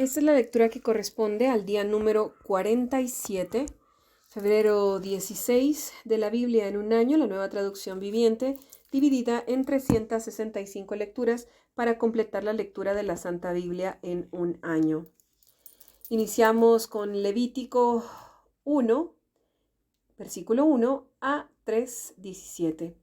Esta es la lectura que corresponde al día número 47, febrero 16 de la Biblia en un año, la nueva traducción viviente, dividida en 365 lecturas para completar la lectura de la Santa Biblia en un año. Iniciamos con Levítico 1, versículo 1 a 3:17.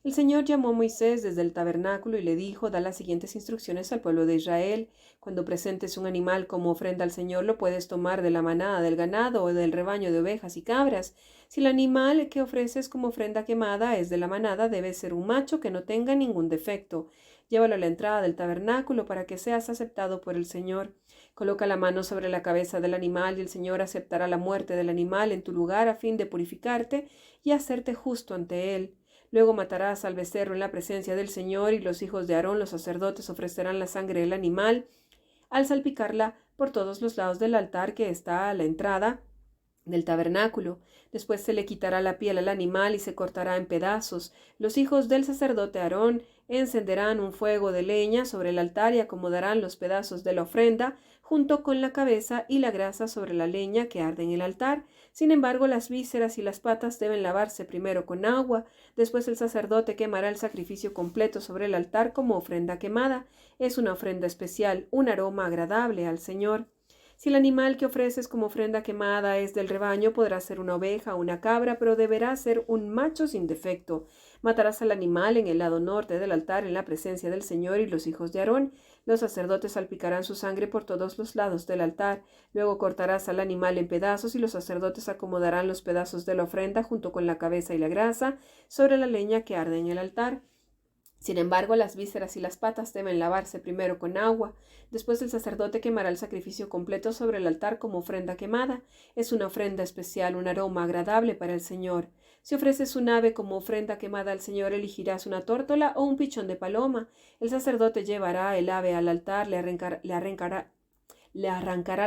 El Señor llamó a Moisés desde el tabernáculo y le dijo: da las siguientes instrucciones al pueblo de Israel. Cuando presentes un animal como ofrenda al Señor, lo puedes tomar de la manada del ganado o del rebaño de ovejas y cabras. Si el animal que ofreces como ofrenda quemada es de la manada, debe ser un macho que no tenga ningún defecto. Llévalo a la entrada del tabernáculo para que seas aceptado por el Señor. Coloca la mano sobre la cabeza del animal y el Señor aceptará la muerte del animal en tu lugar a fin de purificarte y hacerte justo ante él. Luego matarás al becerro en la presencia del Señor y los hijos de Aarón, los sacerdotes, ofrecerán la sangre del animal al salpicarla por todos los lados del altar que está a la entrada del tabernáculo. Después se le quitará la piel al animal y se cortará en pedazos. Los hijos del sacerdote Aarón encenderán un fuego de leña sobre el altar y acomodarán los pedazos de la ofrenda junto con la cabeza y la grasa sobre la leña que arde en el altar. Sin embargo, las vísceras y las patas deben lavarse primero con agua. Después el sacerdote quemará el sacrificio completo sobre el altar como ofrenda quemada. Es una ofrenda especial, un aroma agradable al Señor. Si el animal que ofreces como ofrenda quemada es del rebaño, podrá ser una oveja o una cabra, pero deberá ser un macho sin defecto. Matarás al animal en el lado norte del altar en la presencia del Señor y los hijos de Aarón. Los sacerdotes salpicarán su sangre por todos los lados del altar. Luego cortarás al animal en pedazos y los sacerdotes acomodarán los pedazos de la ofrenda junto con la cabeza y la grasa sobre la leña que arde en el altar. Sin embargo, las vísceras y las patas deben lavarse primero con agua. Después el sacerdote quemará el sacrificio completo sobre el altar como ofrenda quemada. Es una ofrenda especial, un aroma agradable para el Señor. Si ofreces un ave como ofrenda quemada al Señor, elegirás una tórtola o un pichón de paloma. El sacerdote llevará el ave al altar, le arrancará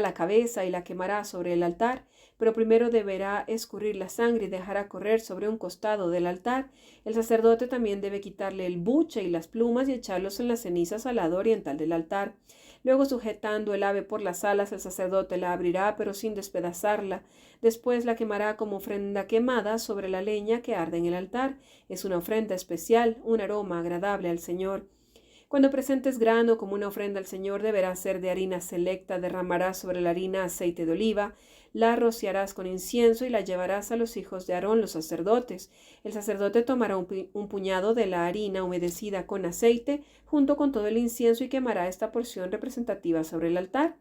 la cabeza y la quemará sobre el altar, pero primero deberá escurrir la sangre y dejará correr sobre un costado del altar. El sacerdote también debe quitarle el buche y las plumas y echarlos en las cenizas al lado oriental del altar. Luego, sujetando el ave por las alas, el sacerdote la abrirá, pero sin despedazarla. Después la quemará como ofrenda quemada sobre la leña que arde en el altar. Es una ofrenda especial, un aroma agradable al Señor. Cuando presentes grano como una ofrenda al Señor, deberá ser de harina selecta. Derramarás sobre la harina aceite de oliva, la rociarás con incienso y la llevarás a los hijos de Aarón, los sacerdotes. El sacerdote tomará un puñado de la harina humedecida con aceite junto con todo el incienso y quemará esta porción representativa sobre el altar.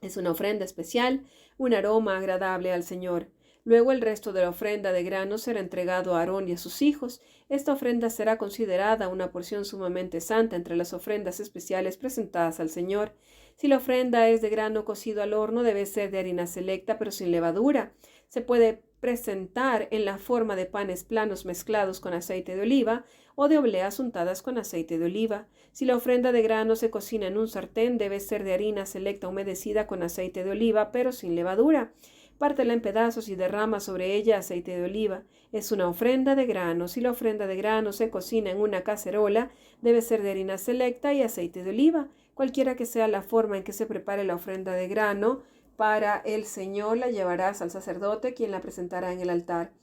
Es una ofrenda especial, un aroma agradable al Señor. Luego el resto de la ofrenda de grano será entregado a Aarón y a sus hijos. Esta ofrenda será considerada una porción sumamente santa entre las ofrendas especiales presentadas al Señor. Si la ofrenda es de grano cocido al horno, debe ser de harina selecta pero sin levadura. Se puede presentar en la forma de panes planos mezclados con aceite de oliva o de obleas untadas con aceite de oliva. Si la ofrenda de grano se cocina en un sartén, debe ser de harina selecta humedecida con aceite de oliva pero sin levadura. Pártela en pedazos y derrama sobre ella aceite de oliva. Es una ofrenda de grano. Si la ofrenda de grano se cocina en una cacerola, debe ser de harina selecta y aceite de oliva. Cualquiera que sea la forma en que se prepare la ofrenda de grano, para el Señor la llevarás al sacerdote, quien la presentará en el altar.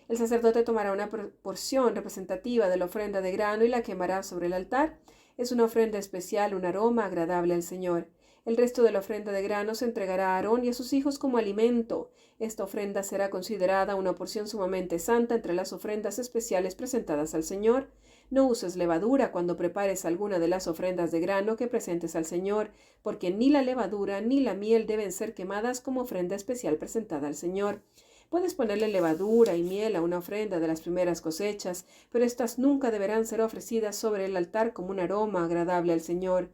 El sacerdote tomará una porción representativa de la ofrenda de grano y la quemará sobre el altar. Es una ofrenda especial, un aroma agradable al Señor. El resto de la ofrenda de grano se entregará a Aarón y a sus hijos como alimento. Esta ofrenda será considerada una porción sumamente santa entre las ofrendas especiales presentadas al Señor. No uses levadura cuando prepares alguna de las ofrendas de grano que presentes al Señor, porque ni la levadura ni la miel deben ser quemadas como ofrenda especial presentada al Señor. Puedes ponerle levadura y miel a una ofrenda de las primeras cosechas, pero éstas nunca deberán ser ofrecidas sobre el altar como un aroma agradable al Señor.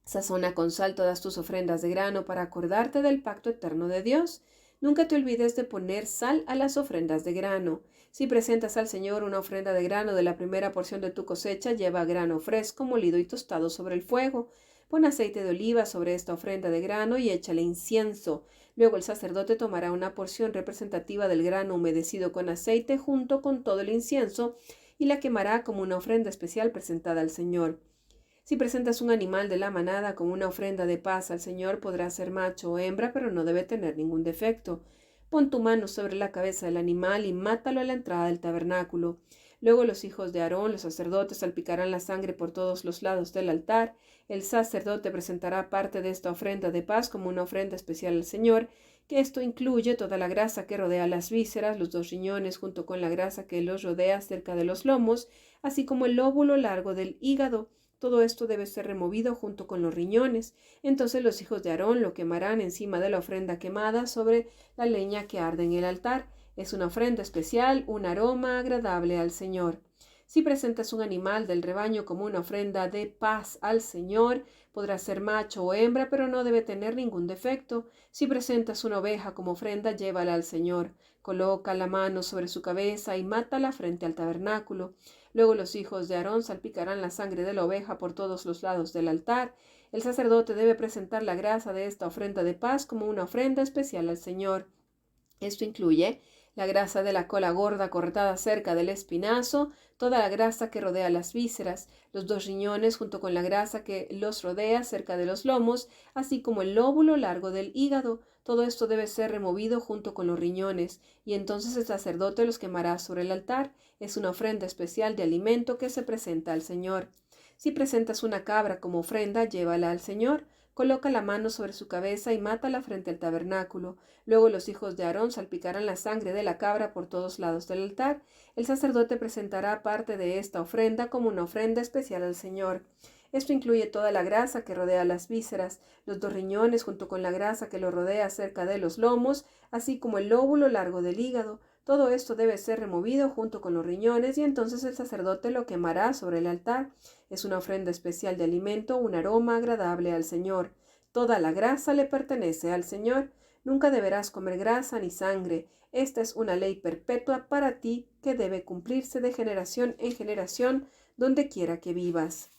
Sazona con sal todas tus ofrendas de grano para acordarte del pacto eterno de Dios. Nunca te olvides de poner sal a las ofrendas de grano. Si presentas al Señor una ofrenda de grano de la primera porción de tu cosecha, lleva grano fresco, molido y tostado sobre el fuego. Pon aceite de oliva sobre esta ofrenda de grano y échale incienso. Luego el sacerdote tomará una porción representativa del grano humedecido con aceite junto con todo el incienso y la quemará como una ofrenda especial presentada al Señor. Si presentas un animal de la manada como una ofrenda de paz al Señor, podrá ser macho o hembra, pero no debe tener ningún defecto. Pon tu mano sobre la cabeza del animal y mátalo a la entrada del tabernáculo. Luego los hijos de Aarón, los sacerdotes, salpicarán la sangre por todos los lados del altar. El sacerdote presentará parte de esta ofrenda de paz como una ofrenda especial al Señor, que esto incluye toda la grasa que rodea las vísceras, los 2 riñones junto con la grasa que los rodea cerca de los lomos, así como el lóbulo largo del hígado. Todo esto debe ser removido junto con los riñones. Entonces los hijos de Aarón lo quemarán encima de la ofrenda quemada sobre la leña que arde en el altar. Es una ofrenda especial, un aroma agradable al Señor. Si presentas un animal del rebaño como una ofrenda de paz al Señor, podrá ser macho o hembra, pero no debe tener ningún defecto. Si presentas una oveja como ofrenda, llévala al Señor. Coloca la mano sobre su cabeza y mátala frente al tabernáculo. Luego los hijos de Aarón salpicarán la sangre de la oveja por todos los lados del altar. El sacerdote debe presentar la grasa de esta ofrenda de paz como una ofrenda especial al Señor. Esto incluye la grasa de la cola gorda cortada cerca del espinazo, toda la grasa que rodea las vísceras, los 2 riñones junto con la grasa que los rodea cerca de los lomos, así como el lóbulo largo del hígado. Todo esto debe ser removido junto con los riñones, y entonces el sacerdote los quemará sobre el altar. Es una ofrenda especial de alimento que se presenta al Señor. Si presentas una cabra como ofrenda, llévala al Señor. Coloca la mano sobre su cabeza y mátala frente al tabernáculo. Luego los hijos de Aarón salpicarán la sangre de la cabra por todos lados del altar. El sacerdote presentará parte de esta ofrenda como una ofrenda especial al Señor. Esto incluye toda la grasa que rodea las vísceras, los 2 riñones junto con la grasa que lo rodea cerca de los lomos, así como el lóbulo largo del hígado. Todo esto debe ser removido junto con los riñones y entonces el sacerdote lo quemará sobre el altar. Es una ofrenda especial de alimento, un aroma agradable al Señor. Toda la grasa le pertenece al Señor. Nunca deberás comer grasa ni sangre. Esta es una ley perpetua para ti que debe cumplirse de generación en generación, donde quiera que vivas.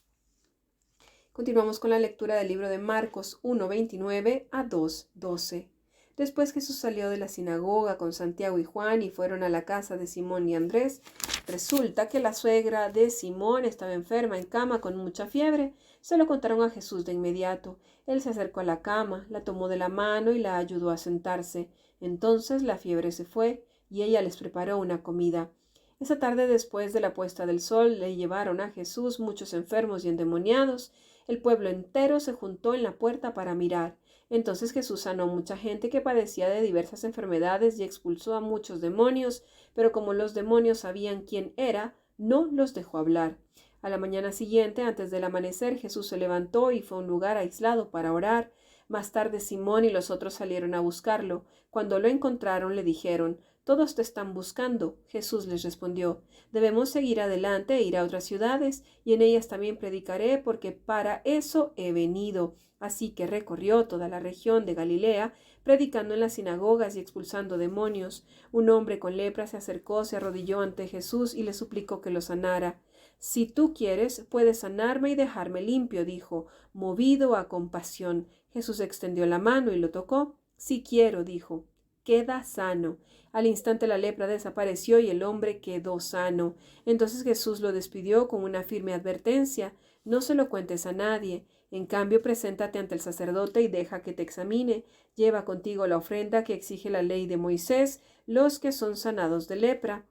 Continuamos con la lectura del libro de Marcos 1:29 a 2:12. Después Jesús salió de la sinagoga con Santiago y Juan y fueron a la casa de Simón y Andrés. Resulta que la suegra de Simón estaba enferma en cama con mucha fiebre. Se lo contaron a Jesús de inmediato. Él se acercó a la cama, la tomó de la mano y la ayudó a sentarse. Entonces la fiebre se fue y ella les preparó una comida. Esa tarde, después de la puesta del sol, le llevaron a Jesús muchos enfermos y endemoniados. El pueblo entero se juntó en la puerta para mirar. Entonces Jesús sanó mucha gente que padecía de diversas enfermedades y expulsó a muchos demonios, pero como los demonios sabían quién era, no los dejó hablar. A la mañana siguiente, antes del amanecer, Jesús se levantó y fue a un lugar aislado para orar. Más tarde Simón y los otros salieron a buscarlo. Cuando lo encontraron, le dijeron: «Todos te están buscando». Jesús les respondió: «Debemos seguir adelante e ir a otras ciudades, y en ellas también predicaré, porque para eso he venido». Así que recorrió toda la región de Galilea, predicando en las sinagogas y expulsando demonios. Un hombre con lepra se acercó, se arrodilló ante Jesús y le suplicó que lo sanara. «Si tú quieres, puedes sanarme y dejarme limpio», dijo, movido a compasión. Jesús extendió la mano y lo tocó. «Sí quiero», dijo. «Queda sano». Al instante la lepra desapareció y el hombre quedó sano. Entonces Jesús lo despidió con una firme advertencia: «No se lo cuentes a nadie. En cambio, preséntate ante el sacerdote y deja que te examine. Lleva contigo la ofrenda que exige la ley de Moisés, los que son sanados de lepra.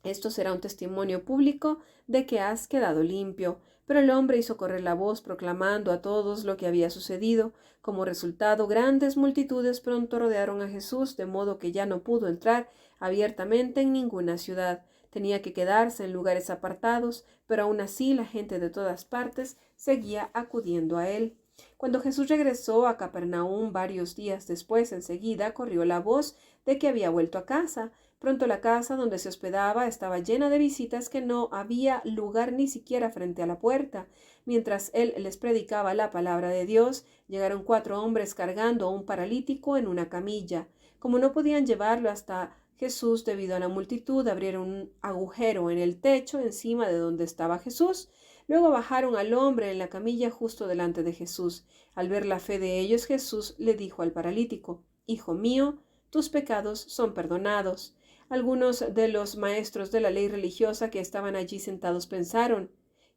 Esto será un testimonio público de que has quedado limpio». Pero el hombre hizo correr la voz proclamando a todos lo que había sucedido. Como resultado, grandes multitudes pronto rodearon a Jesús, de modo que ya no pudo entrar abiertamente en ninguna ciudad. Tenía que quedarse en lugares apartados, pero aún así la gente de todas partes seguía acudiendo a él. Cuando Jesús regresó a Capernaum varios días después, enseguida corrió la voz de que había vuelto a casa. Pronto la casa donde se hospedaba estaba llena de visitas, que no había lugar ni siquiera frente a la puerta. Mientras él les predicaba la palabra de Dios, llegaron 4 hombres cargando a un paralítico en una camilla. Como no podían llevarlo hasta Jesús debido a la multitud, abrieron un agujero en el techo encima de donde estaba Jesús. Luego bajaron al hombre en la camilla justo delante de Jesús. Al ver la fe de ellos, Jesús le dijo al paralítico: «Hijo mío, tus pecados son perdonados». Algunos de los maestros de la ley religiosa que estaban allí sentados pensaron: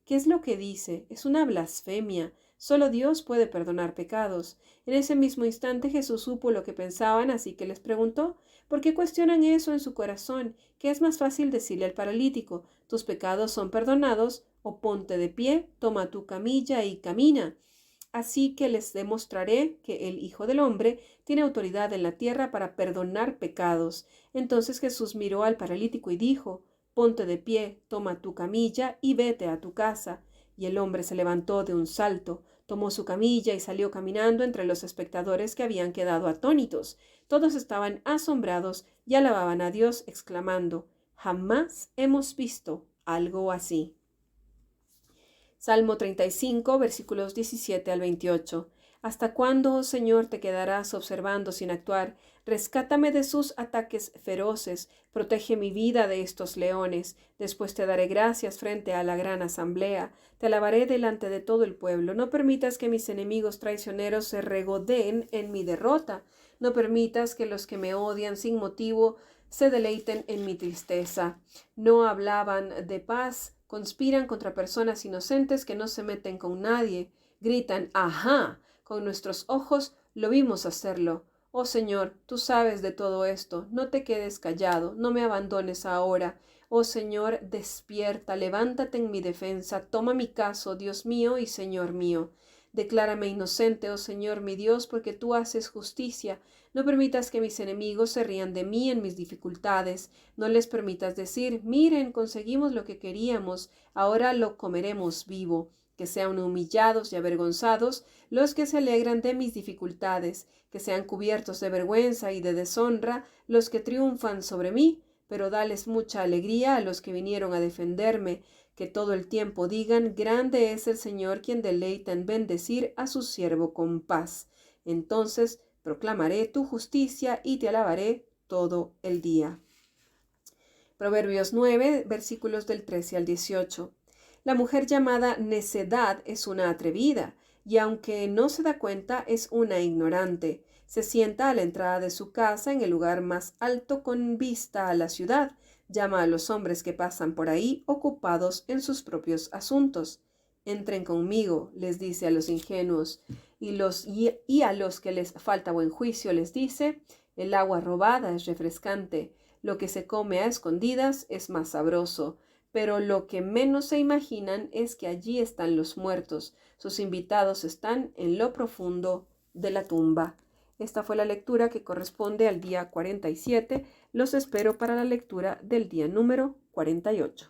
¿Qué es lo que dice? Es una blasfemia. Solo Dios puede perdonar pecados. En ese mismo instante Jesús supo lo que pensaban, así que les preguntó, ¿por qué cuestionan eso en su corazón? ¿Qué es más fácil decirle al paralítico, tus pecados son perdonados, o ponte de pie, toma tu camilla y camina? Así que les demostraré que el Hijo del Hombre tiene autoridad en la tierra para perdonar pecados. Entonces Jesús miró al paralítico y dijo, ponte de pie, toma tu camilla y vete a tu casa. Y el hombre se levantó de un salto, tomó su camilla y salió caminando entre los espectadores que habían quedado atónitos. Todos estaban asombrados y alababan a Dios, exclamando, jamás hemos visto algo así. Salmo 35, versículos 17 al 28. ¿Hasta cuándo, oh Señor, te quedarás observando sin actuar? Rescátame de sus ataques feroces, protege mi vida de estos leones. Después te daré gracias frente a la gran asamblea. Te alabaré delante de todo el pueblo. No permitas que mis enemigos traicioneros se regodeen en mi derrota. No permitas que los que me odian sin motivo se deleiten en mi tristeza. No hablaban de paz, conspiran contra personas inocentes que no se meten con nadie. Gritan, ¡ajá! Con nuestros ojos lo vimos hacerlo. Oh Señor, tú sabes de todo esto. No te quedes callado, no me abandones ahora. Oh Señor, despierta, levántate en mi defensa, toma mi caso, Dios mío y Señor mío. Declárame inocente, oh Señor mi Dios, porque tú haces justicia. No permitas que mis enemigos se rían de mí en mis dificultades. No les permitas decir, miren, conseguimos lo que queríamos, ahora lo comeremos vivo. Que sean humillados y avergonzados los que se alegran de mis dificultades, que sean cubiertos de vergüenza y de deshonra los que triunfan sobre mí, pero dales mucha alegría a los que vinieron a defenderme, que todo el tiempo digan, grande es el Señor quien deleita en bendecir a su siervo con paz. Entonces proclamaré tu justicia y te alabaré todo el día. Proverbios 9, versículos del 13 al 18. La mujer llamada necedad es una atrevida, y aunque no se da cuenta, es una ignorante. Se sienta a la entrada de su casa en el lugar más alto con vista a la ciudad. Llama a los hombres que pasan por ahí ocupados en sus propios asuntos. Entren conmigo, les dice a los ingenuos, y a los que les falta buen juicio les dice, el agua robada es refrescante, lo que se come a escondidas es más sabroso. Pero lo que menos se imaginan es que allí están los muertos. Sus invitados están en lo profundo de la tumba. Esta fue la lectura que corresponde al día 47. Los espero para la lectura del día número 48.